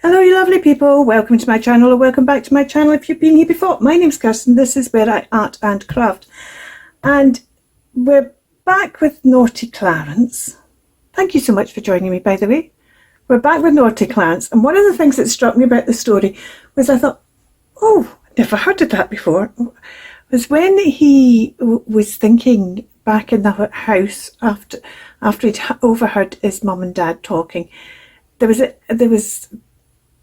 Hello you lovely people, welcome to my channel or welcome back to my channel if you've been here before. My name's Kirsten, this is where I art and craft. And we're back with Naughty Clarence. Thank you so much for joining me, by the way. We're back with Naughty Clarence, and one of the things that struck me about the story was I thought, oh, I've never heard of that before, was when he was thinking back in the house after he'd overheard his mum and dad talking. There was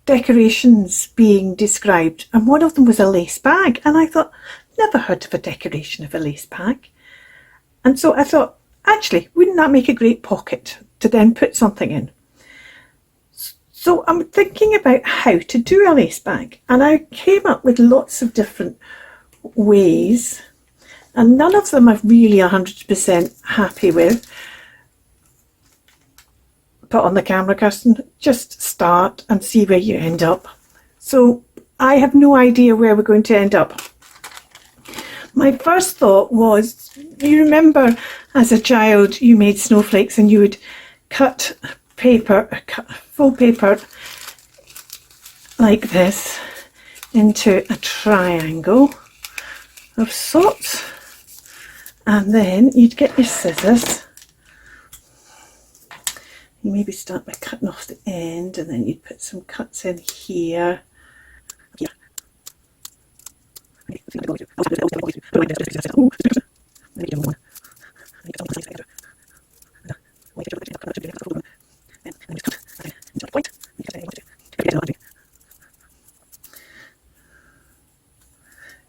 decorations being described, and one of them was a lace bag, and I thought, never heard of a decoration of a lace bag. And so I thought, actually, wouldn't that make a great pocket to then put something in? So I'm thinking about how to do a lace bag, and I came up with lots of different ways, and none of them I'm really 100% happy with. Put on the camera, Kirsten, just start and see where you end up. So I have no idea where we're going to end up. My first thought was, you remember as a child you made snowflakes and you would cut full paper like this into a triangle of sorts, and then you'd get your scissors. You maybe start by cutting off the end, and then you'd put some cuts in here. It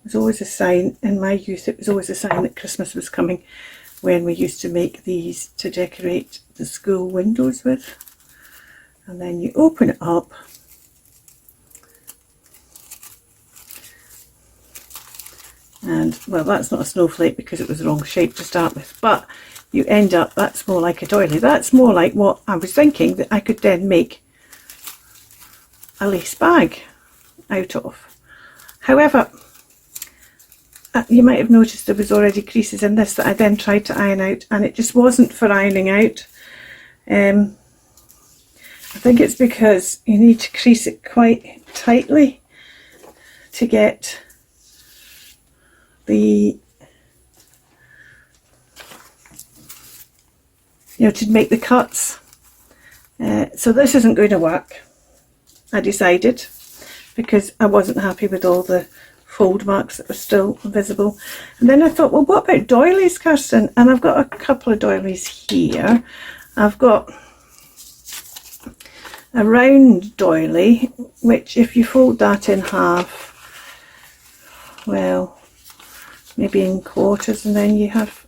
was always a sign, in my youth, it was always a sign that Christmas was coming, when we used to make these to decorate the school windows with. And then you open it up, and well, that's not a snowflake because it was the wrong shape to start with, but you end up, that's more like a doily. That's more like what I was thinking that I could then make a lace bag out of. However, you might have noticed there was already creases in this that I then tried to iron out, and it just wasn't for ironing out. I think it's because you need to crease it quite tightly to get the, to make the cuts. So this isn't going to work, I decided, because I wasn't happy with all the fold marks that were still visible. And then I thought, well, what about doilies, Kirsten? And I've got a couple of doilies here. I've got a round doily, which if you fold that in half, well, maybe in quarters, and then you have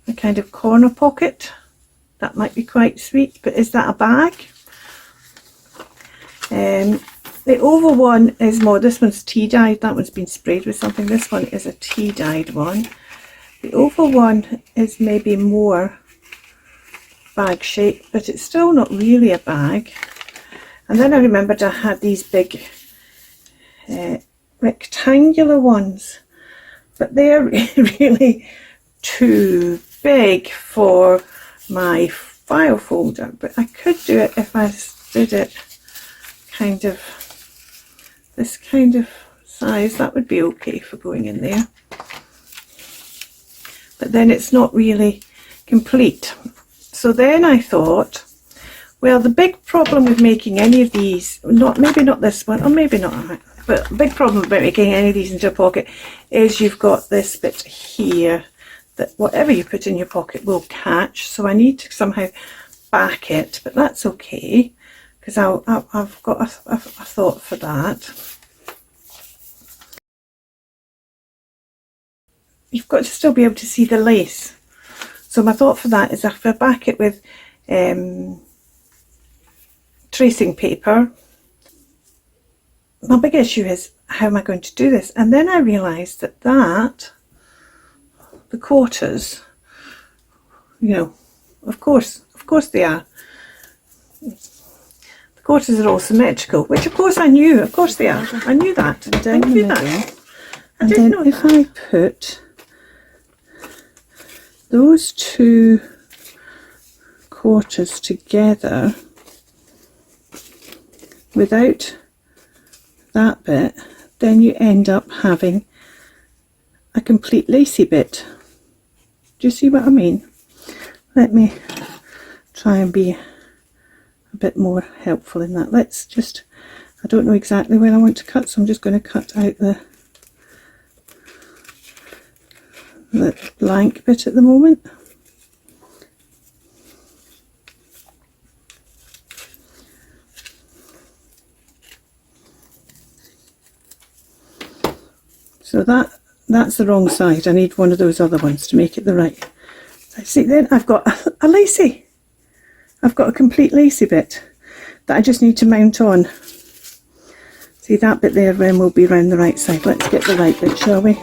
a kind of corner pocket. That might be quite sweet, but is that a bag? The oval one is more, this one's tea dyed, that one's been sprayed with something. This one is a tea dyed one. The oval one is maybe more bag shape, but it's still not really a bag. And then I remembered I had these big rectangular ones, but they're really too big for my file folder. But I could do it if I did it kind of this kind of size. That would be okay for going in there, but then it's not really complete. So then I thought, well, the big problem with making any of these, maybe not this one, or maybe not, but the big problem about making any of these into a pocket is you've got this bit here that whatever you put in your pocket will catch. So I need to somehow back it, but that's okay, because I've got a thought for that. You've got to still be able to see the lace. So my thought for that is if I back it with tracing paper. My big issue is, how am I going to do this? And then I realised that the quarters, of course they are. The quarters are all symmetrical, which of course I knew. Of course they are. I knew that. And I knew that. And then if I put those two quarters together, without that bit, then you end up having a complete lacy bit. Do you see what I mean? Let me try and be a bit more helpful in that. Let's just, I don't know exactly where I want to cut, so I'm just going to cut out the blank bit at the moment. So that's the wrong side. I need one of those other ones to make it the right. See, then I've got a lacy. I've got a complete lacy bit that I just need to mount on. See, that bit there then will be round the right side. Let's get the right bit, shall we?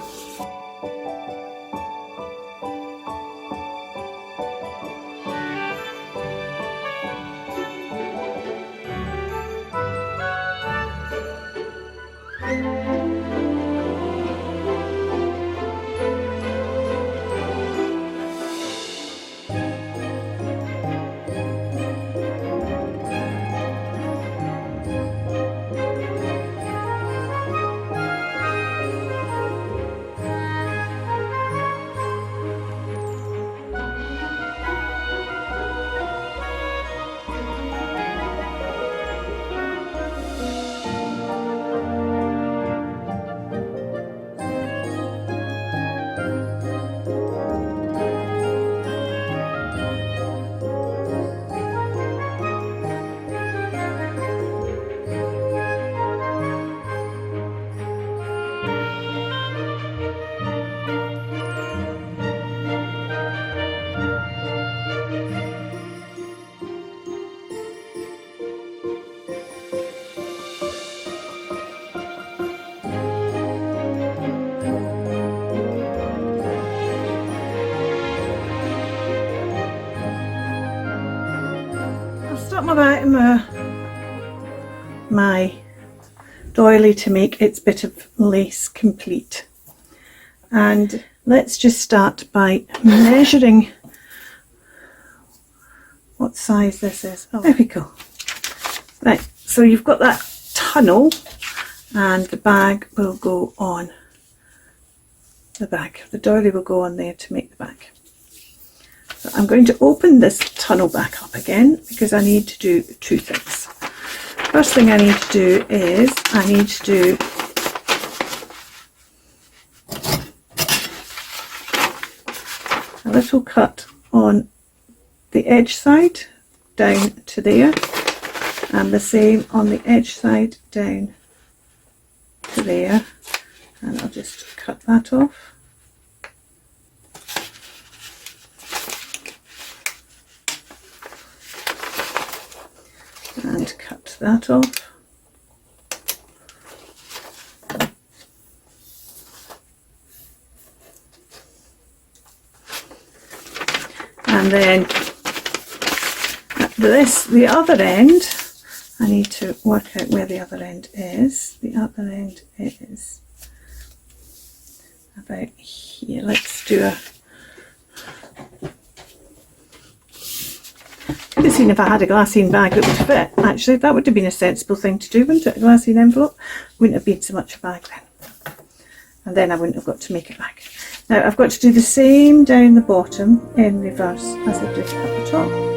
My doily to make its bit of lace complete, and let's just start by measuring what size this is. Oh, there we go. Right, so you've got that tunnel and the bag will go on the back. The doily will go on there to make the bag. So I'm going to open this tunnel back up again because I need to do two things. First thing I need to do is I need to do a little cut on the edge side down to there, and the same on the edge side down to there, and I'll just cut that off. And cut that off. And then at the other end, I need to work out where the other end is. The other end is about here. Let's do a... Could have seen if I had a glassine bag that would fit. Actually, that would have been a sensible thing to do, wouldn't it? A glassine envelope wouldn't have been so much a bag then. And then I wouldn't have got to make it bag. Now I've got to do the same down the bottom in reverse as I did at the top.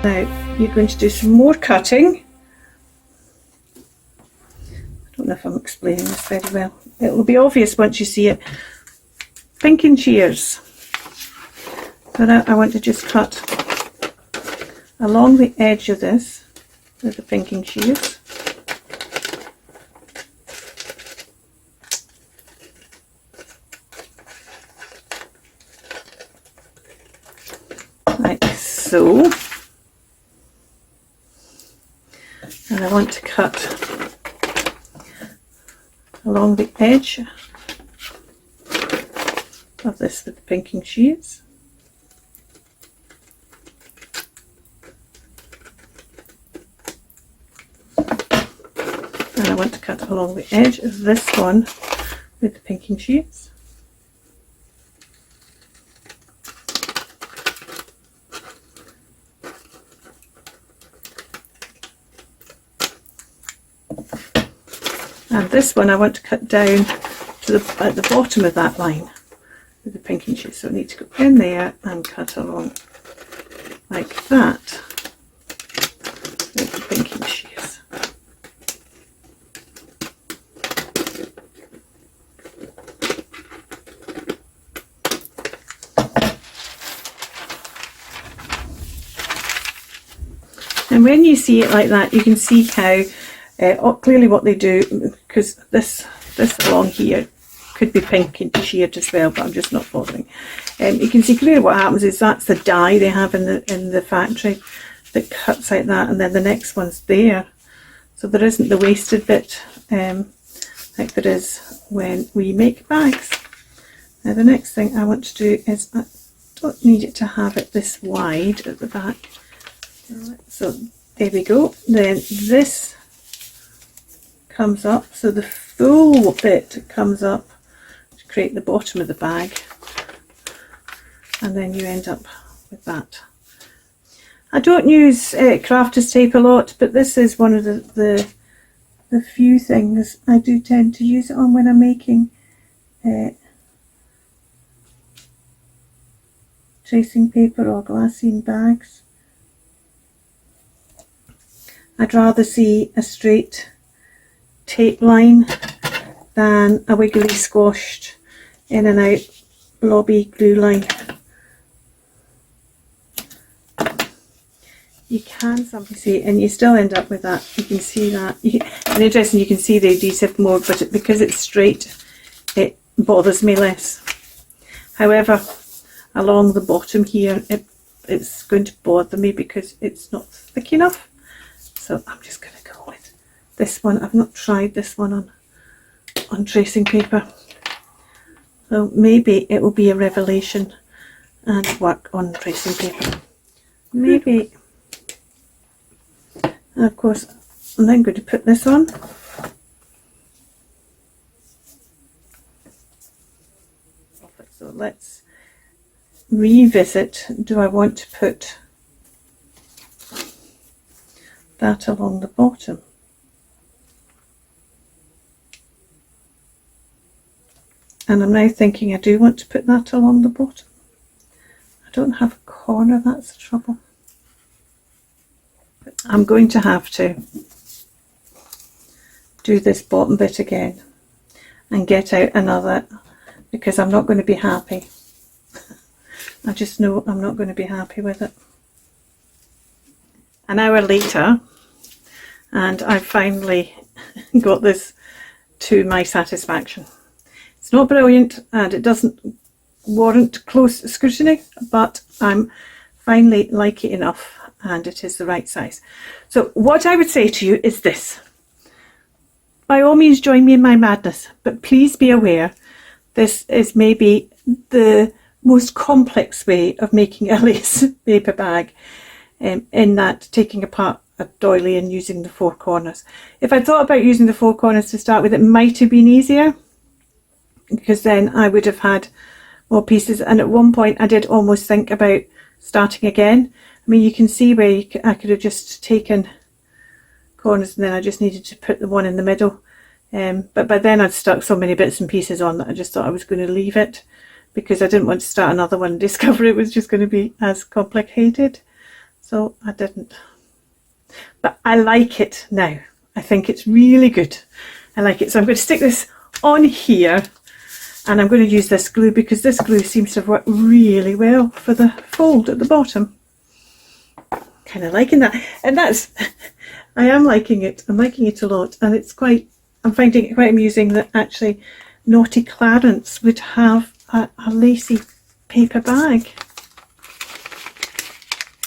Now you're going to do some more cutting. I don't know if I'm explaining this very well. It will be obvious once you see it. Pinking shears. So now I want to just cut along the edge of this with the pinking shears. Like so. And I want to cut along the edge of this with the pinking shears. And I want to cut along the edge of this one with the pinking shears. And this one I want to cut down to at the bottom of that line with the pinking shears. So I need to go in there and cut along like that with the pinking shears. And when you see it like that, you can see how clearly what they do, because this along here could be pink and sheared as well, but I'm just not bothering. You can see clearly what happens is that's the die they have in the factory that cuts like that, and then the next one's there, so there isn't the wasted bit like there is when we make bags. Now the next thing I want to do is, I don't need it to have it this wide at the back, so there we go. Then this comes up, so the full bit comes up to create the bottom of the bag, and then you end up with that. I don't use crafter's tape a lot, but this is one of the few things I do tend to use it on when I'm making tracing paper or glassine bags. I'd rather see a straight tape line than a wiggly squashed in and out blobby glue line. You can sometimes see, and you still end up with that. You can see that, and interesting, you can see the adhesive more, but because it's straight it bothers me less. However, along the bottom here it's going to bother me because it's not thick enough, so I'm just going to go with this one. I've not tried this one on tracing paper, so maybe it will be a revelation and work on tracing paper. Maybe. And of course I'm then going to put this on. So let's revisit, do I want to put that along the bottom? And I'm now thinking I do want to put that along the bottom. I don't have a corner, that's the trouble. But I'm going to have to do this bottom bit again and get out another, because I'm not going to be happy. I just know I'm not going to be happy with it. An hour later, and I finally got this to my satisfaction. It's not brilliant and it doesn't warrant close scrutiny, but I'm finally like it enough and it is the right size. So what I would say to you is this: by all means join me in my madness, but please be aware this is maybe the most complex way of making a lace paper bag, in that taking apart a doily and using the four corners. If I thought about using the four corners to start with, it might have been easier, because then I would have had more pieces, and at one point I did almost think about starting again. I mean, you can see where I could have just taken corners and then I just needed to put the one in the middle, but by then I'd stuck so many bits and pieces on that I just thought I was going to leave it, because I didn't want to start another one and discover it was just going to be as complicated. So I didn't. But I like it now. I think it's really good. I like it. So I'm going to stick this on here, and I'm going to use this glue because this glue seems to have worked really well for the fold at the bottom. Kind of liking that. And that's, I am liking it. I'm liking it a lot. And it's quite, I'm finding it quite amusing that actually Naughty Clarence would have a lacy paper bag.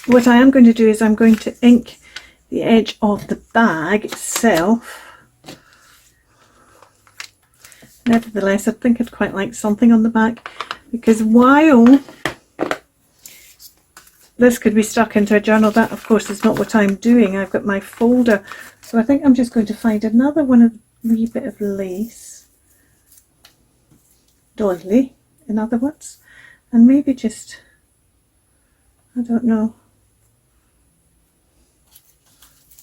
What I am going to do is I'm going to ink the edge of the bag itself nevertheless I think I'd quite like something on the back, because while this could be stuck into a journal, that of course is not what I'm doing. I've got my folder, so I think I'm just going to find another one of wee bit of lace, doily in other words, and maybe just, I don't know,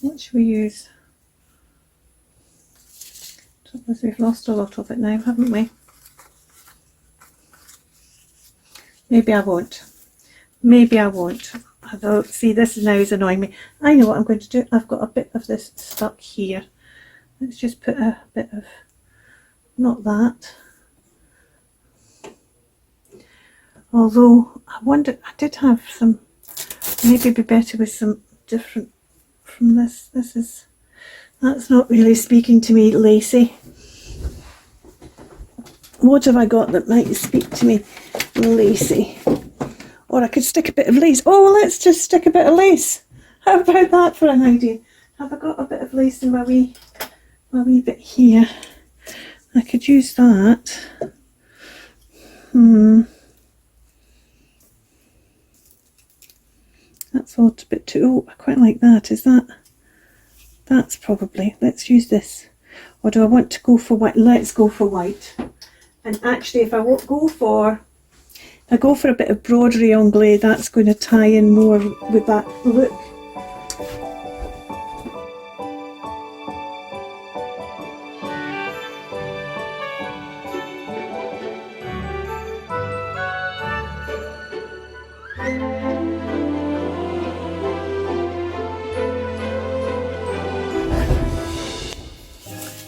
what should we use? Trouble is we've lost a lot of it now, haven't we? Maybe I won't. Maybe I won't. Although, see, this now is annoying me. I know what I'm going to do. I've got a bit of this stuck here. Let's just put a bit of, not that. Although, I wonder, I did have some, maybe it'd be better with some different from this. This is, that's not really speaking to me, lacy. What have I got that might speak to me, lacy? Or I could stick a bit of lace. Oh, let's just stick a bit of lace. How about that for an idea? Have I got a bit of lace in my wee bit here? I could use that. That's all a bit too, oh, I quite like that. Is that, that's probably, let's use this. Or do I want to go for white? Let's go for white. And actually, if I go for a bit of broderie anglais, that's going to tie in more with that look.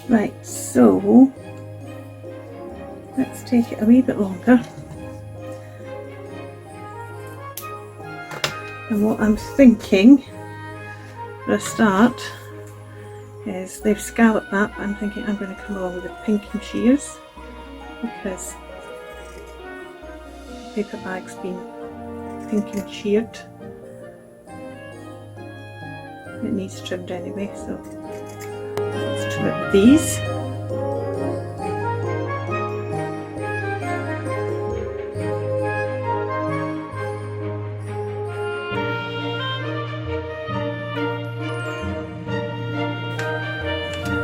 Right, so let's take it a wee bit longer. And what I'm thinking for a start is they've scalloped that, but I'm thinking I'm going to come along with the pinking shears, because the paper bag's been pinking sheared. It needs trimmed anyway, so let's trim it with these.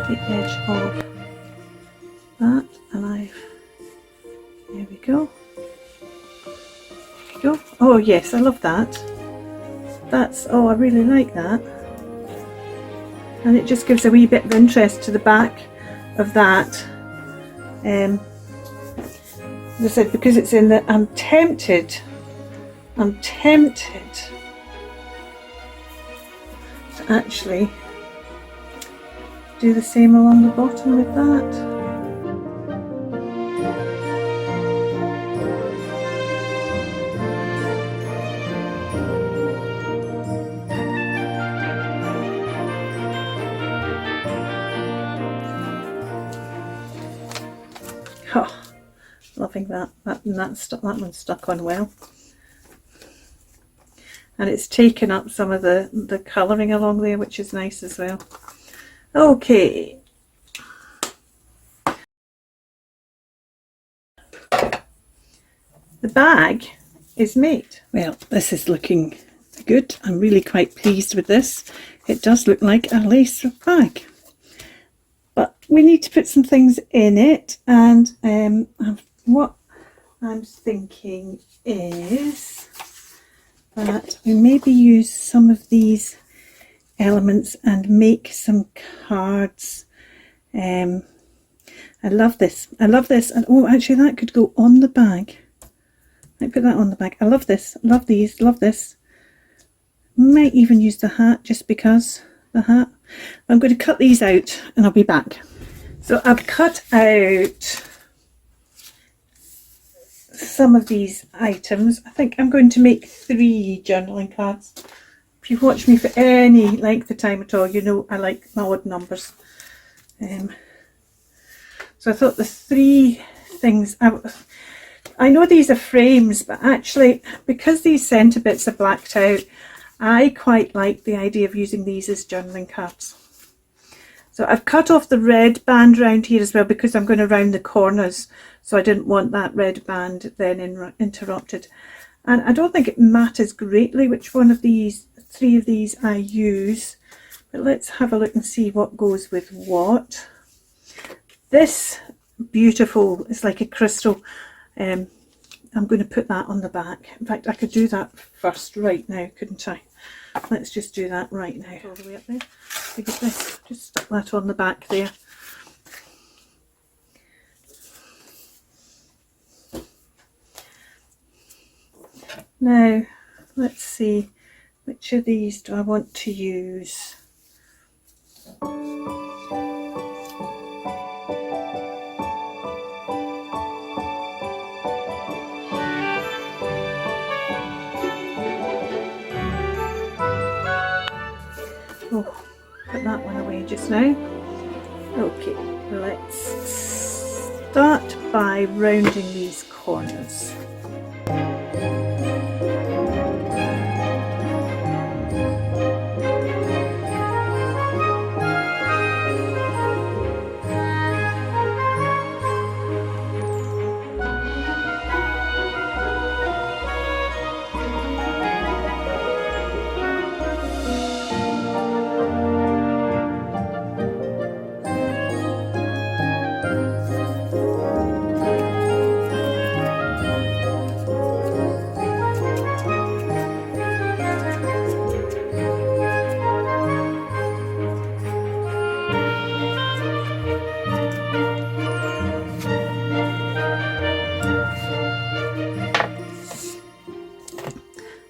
The edge of that, and there we go. There we go. Oh yes, I love that. That's, oh, I really like that. And it just gives a wee bit of interest to the back of that. As I said, because it's in the, I'm tempted to actually do the same along the bottom with that. Oh, loving that. That one's stuck on well. And it's taken up some of the colouring along there, which is nice as well. Okay. The bag is made. Well, this is looking good. I'm really quite pleased with this. It does look like a lace bag. But we need to put some things in it, and what I'm thinking is that we maybe use some of these elements and make some cards. I love this. I love this. And oh, actually that could go on the bag. Might put that on the bag. I love this. Love these. Love this. Might even use the hat, just because the hat. I'm going to cut these out and I'll be back. So I've cut out some of these items. I think I'm going to make 3 journaling cards. If you've watched me for any length of time at all, you know I like my odd numbers. So I thought the 3 things, I know these are frames, but actually because these centre bits are blacked out, I quite like the idea of using these as journaling cards. So I've cut off the red band round here as well because I'm going to round the corners, so I didn't want that red band then interrupted. And I don't think it matters greatly which one of these, 3 of these I use, but let's have a look and see what goes with what. This beautiful, it's like a crystal. I'm going to put that on the back. In fact, I could do that first right now, couldn't I? Let's just do that right now. All the way up there. Look at this. Just stick that on the back there. Now, let's see, which of these do I want to use? Oh, put that one away just now. Okay, let's start by rounding these corners.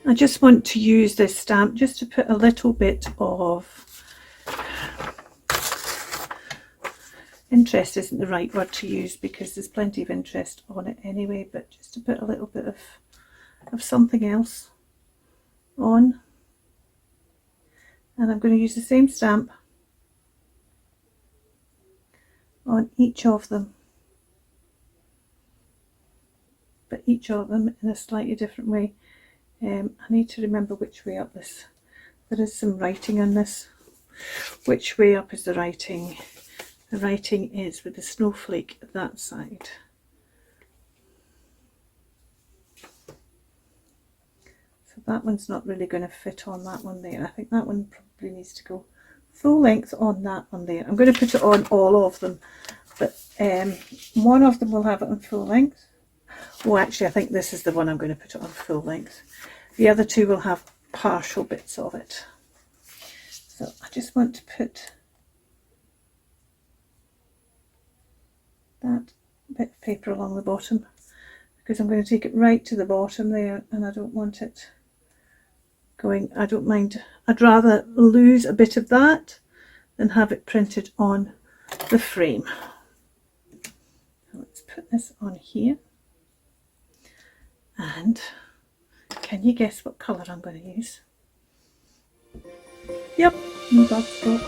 I just want to use this stamp just to put a little bit of interest, isn't the right word to use because there's plenty of interest on it anyway, but just to put a little bit of something else on. And I'm going to use the same stamp on each of them, but each of them in a slightly different way. I need to remember which way up this. There is some writing on this. Which way up is the writing? The writing is with the snowflake that side. So that one's not really going to fit on that one there. I think that one probably needs to go full length on that one there. I'm going to put it on all of them, but one of them will have it on full length. Oh, actually, I think this is the one I'm going to put it on full length. The other 2 will have partial bits of it. So I just want to put that bit of paper along the bottom because I'm going to take it right to the bottom there, and I don't want it going, I don't mind, I'd rather lose a bit of that than have it printed on the frame. So let's put this on here. And can you guess what colour I'm going to use? Yep, that's it.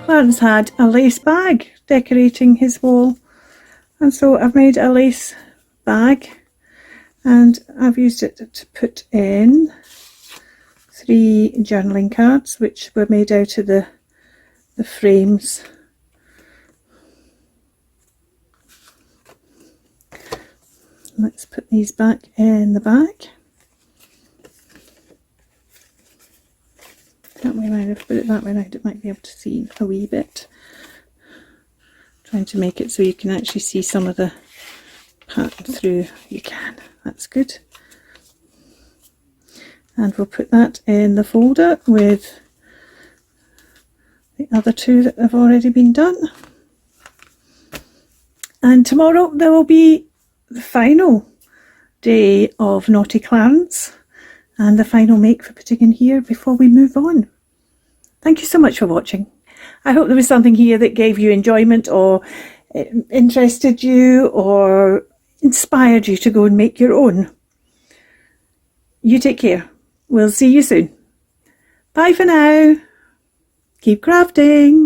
Clarence had a lace bag decorating his wall, and so I've made a lace bag and I've used it to put in 3 journaling cards which were made out of the frames. Let's put these back in the back. That way round, if I put it that way round, it might be able to see a wee bit. Trying to make it so you can actually see some of the pattern through. You can, that's good. And we'll put that in the folder with the other two that have already been done. And tomorrow there will be the final day of Naughty Clarence and the final make for putting in here before we move on. Thank you so much for watching. I hope there was something here that gave you enjoyment or interested you or inspired you to go and make your own. You take care. We'll see you soon. Bye for now. Keep crafting.